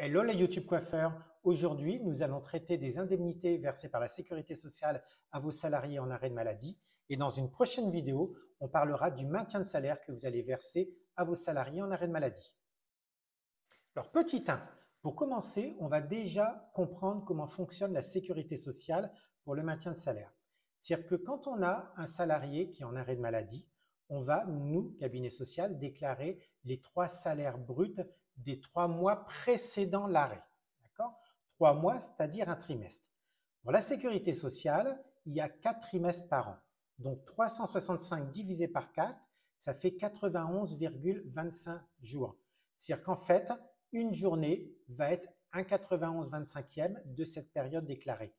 Hello les YouTube coiffeurs, aujourd'hui nous allons traiter des indemnités versées par la Sécurité sociale à vos salariés en arrêt de maladie et dans une prochaine vidéo on parlera du maintien de salaire que vous allez verser à vos salariés en arrêt de maladie. Alors petit 1, pour commencer on va déjà comprendre comment fonctionne la Sécurité sociale pour le maintien de salaire. C'est-à-dire que quand on a un salarié qui est en arrêt de maladie, on va, nous, cabinet social, déclarer les 3 salaires bruts des 3 mois précédant l'arrêt. D'accord ? 3 mois, c'est-à-dire un trimestre. Pour la sécurité sociale, il y a 4 trimestres par an. Donc 365 divisé par 4, ça fait 91,25 jours. C'est-à-dire qu'en fait, une journée va être un 91/25e de cette période déclarée.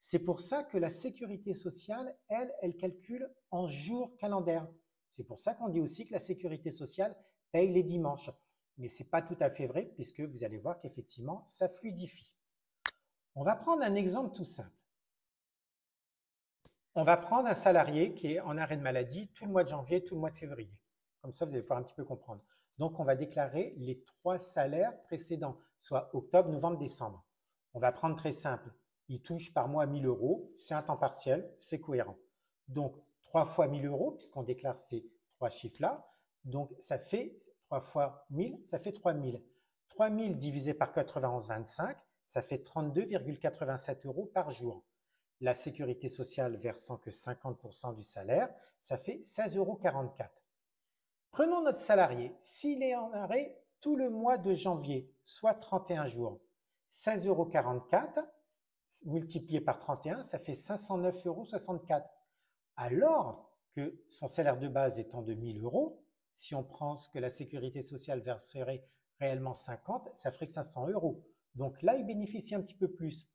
C'est pour ça que la sécurité sociale, elle calcule en jours calendaires. C'est pour ça qu'on dit aussi que la sécurité sociale paye les dimanches. Mais ce n'est pas tout à fait vrai puisque vous allez voir qu'effectivement, ça fluidifie. On va prendre un exemple tout simple. On va prendre un salarié qui est en arrêt de maladie tout le mois de janvier, tout le mois de février. Comme ça, vous allez pouvoir un petit peu comprendre. Donc, on va déclarer les 3 salaires précédents, soit octobre, novembre, décembre. On va prendre très simple. Il touche par mois 1 000 €, c'est un temps partiel, c'est cohérent. Donc, 3 fois 1 000 €, puisqu'on déclare ces 3 chiffres-là. Donc, ça fait 3 fois 1000, ça fait 3 000. 3 000 divisé par 91,25, ça fait 32,87 € par jour. La sécurité sociale versant que 50% du salaire, ça fait 16,44 €. Prenons notre salarié. S'il est en arrêt tout le mois de janvier, soit 31 jours, 16,44 € multiplié par 31, ça fait 509,64 €. Alors que son salaire de base étant de 1 000 €, si on prend ce que la sécurité sociale verserait réellement 50, ça ferait que 500 €. Donc là, il bénéficie un petit peu plus.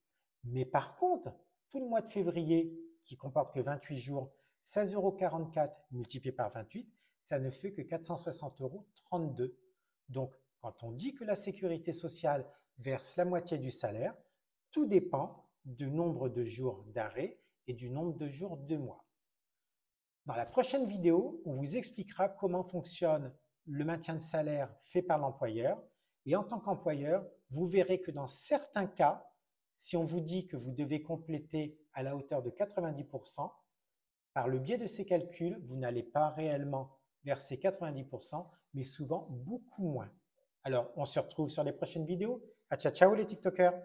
Mais par contre, tout le mois de février, qui comporte que 28 jours, 16,44 € multiplié par 28, ça ne fait que 460,32 €. Donc, quand on dit que la sécurité sociale verse la moitié du salaire, tout dépend du nombre de jours d'arrêt et du nombre de jours de mois. Dans la prochaine vidéo, on vous expliquera comment fonctionne le maintien de salaire fait par l'employeur. Et en tant qu'employeur, vous verrez que dans certains cas, si on vous dit que vous devez compléter à la hauteur de 90%, par le biais de ces calculs, vous n'allez pas réellement verser 90%, mais souvent beaucoup moins. Alors, on se retrouve sur les prochaines vidéos. Ciao, ciao les TikTokers!